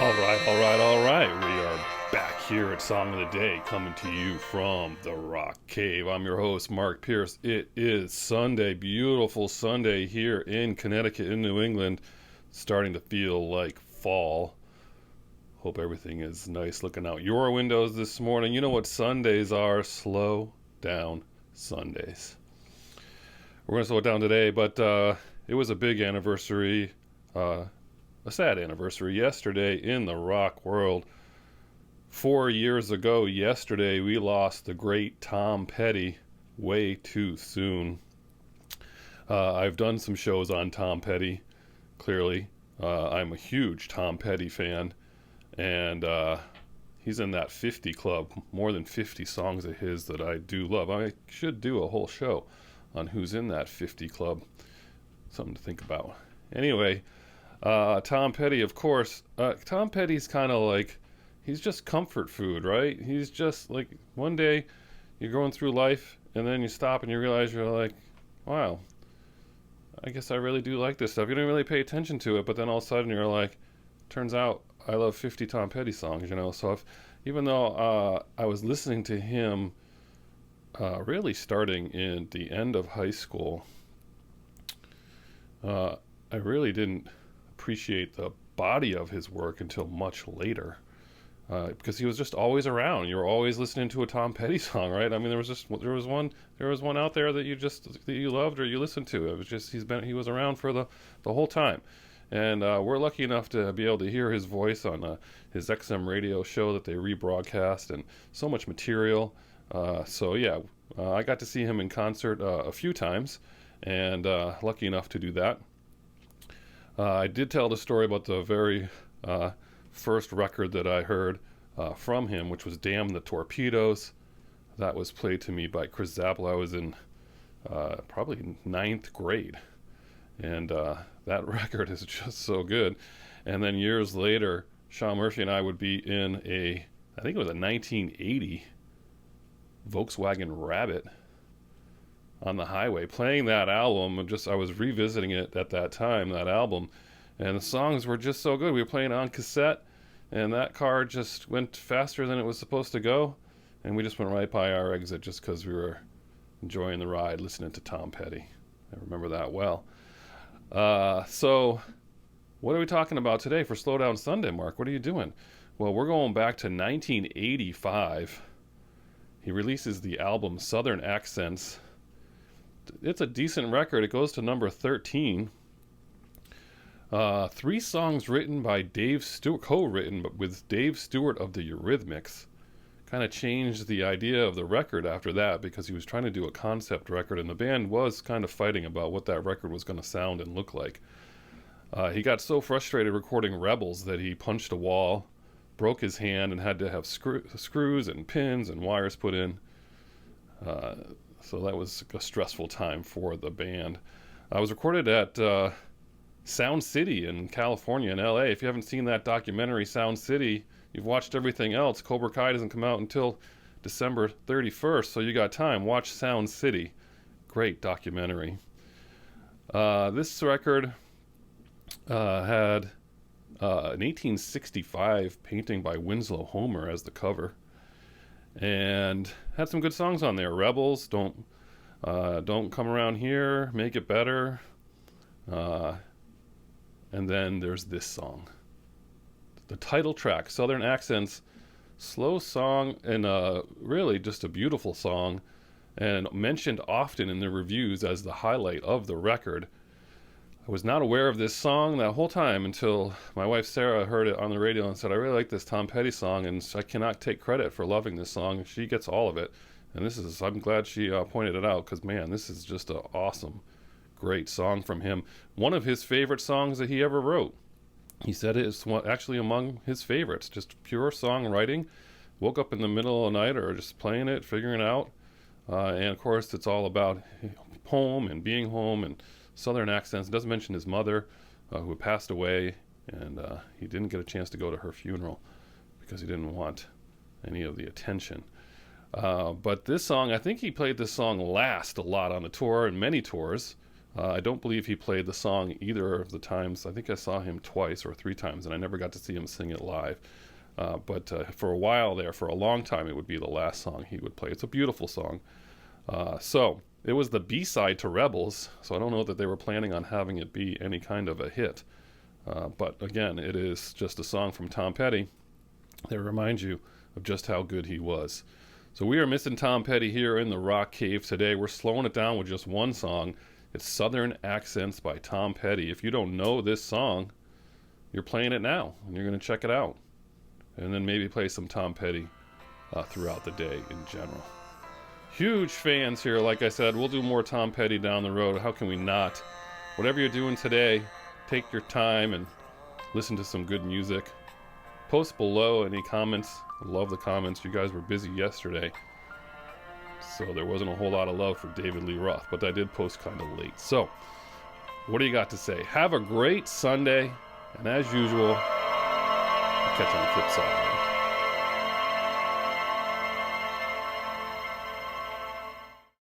All right. We are back here at Song of the Day, coming to you from the Rock Cave. I'm your host, Mark Pierce. It is Sunday, beautiful Sunday here in Connecticut, in New England. Starting to feel like fall. Hope everything is nice looking out your windows this morning. You know what Sundays are? Slow down Sundays. We're going to slow it down today, but it was a big anniversary, a sad anniversary yesterday in the rock world. 4 years ago yesterday, we lost the great Tom Petty way too soon. I've done some shows on Tom Petty, clearly. I'm a huge Tom Petty fan, and he's in that 50 club, more than 50 songs of his that I do love. I should do a whole show on who's in that 50 club. Something to think about. Anyway, Tom Petty, of course. Tom Petty's kind of like, he's just comfort food, right? He's just like, one day you're going through life and then you stop and you realize you're like, wow, I guess I really do like this stuff. You don't really pay attention to it, but then all of a sudden you're like, turns out I love 50 Tom Petty songs, you know? So even though I was listening to him really starting in the end of high school, I really didn't appreciate the body of his work until much later, because he was just always around. You were always listening to a Tom Petty song, right? I mean, there was one out there that you loved or you listened to. It was just he was around for the whole time, and we're lucky enough to be able to hear his voice on his XM radio show that they rebroadcast, and so much material. So yeah, I got to see him in concert a few times, and lucky enough to do that. I did tell the story about the very first record that I heard from him, which was Damn the Torpedoes. That was played to me by Chris Zapple. I was in probably ninth grade. And that record is just so good. And then years later, Sean Murphy and I would be in I think it was a 1980 Volkswagen Rabbit on the highway, playing that album. I was revisiting it at that time, that album, and the songs were just so good. We were playing on cassette, and that car just went faster than it was supposed to go, and we just went right by our exit just because we were enjoying the ride, listening to Tom Petty. I remember that well. So what are we talking about today for Slowdown Sunday, Mark? What are you doing? Well, we're going back to 1985. He releases the album Southern Accents. It's a decent record. It goes to number 13. 3 songs written by Dave Stewart, co-written with Dave Stewart of the Eurythmics. Kind of changed the idea of the record after that, because he was trying to do a concept record, and the band was kind of fighting about what that record was going to sound and look like. He got so frustrated recording Rebels that he punched a wall, broke his hand, and had to have screws and pins and wires put in. So that was a stressful time for the band. I was recorded at Sound City in California and LA. If you haven't seen that documentary, Sound City, you've watched everything else. Cobra Kai doesn't come out until December 31st, so you got time. Watch Sound City. Great documentary. This record had an 1865 painting by Winslow Homer as the cover, and had some good songs on there. Rebels, Don't Come Around Here, Make It Better, and then there's this song, the title track, Southern Accents. Slow song, and really just a beautiful song, and mentioned often in the reviews as the highlight of the record. I was not aware of this song that whole time until my wife Sarah heard it on the radio and said, I really like this Tom Petty song, and I cannot take credit for loving this song. She gets all of it, and I'm glad she pointed it out, because man, this is just an awesome, great song from him. One of his favorite songs that he ever wrote. He said it is actually among his favorites, just pure songwriting. Woke up in the middle of the night or just playing it, figuring it out. And of course, it's all about home and being home and Southern accents. It doesn't mention his mother, who had passed away, and he didn't get a chance to go to her funeral because he didn't want any of the attention. But this song, I think he played this song last a lot on the tour, and many tours. I don't believe he played the song either of the times. I think I saw him twice or 3 times, and I never got to see him sing it live. But for a while there, for a long time, it would be the last song he would play. It's a beautiful song. So it was the B-side to Rebels, so I don't know that they were planning on having it be any kind of a hit. But again, it is just a song from Tom Petty that reminds you of just how good he was. So we are missing Tom Petty here in the Rock Cave today. We're slowing it down with just one song. It's Southern Accents by Tom Petty. If you don't know this song, you're playing it now, and you're going to check it out. And then maybe play some Tom Petty throughout the day in general. Huge fans here, like I said. We'll do more Tom Petty down the road. How can we not? Whatever you're doing today, take your time and listen to some good music. Post below any comments. I love the comments. You guys were busy yesterday, so there wasn't a whole lot of love for David Lee Roth, but I did post kind of late. So, what do you got to say? Have a great Sunday, and as usual, I'll catch you on the flip side.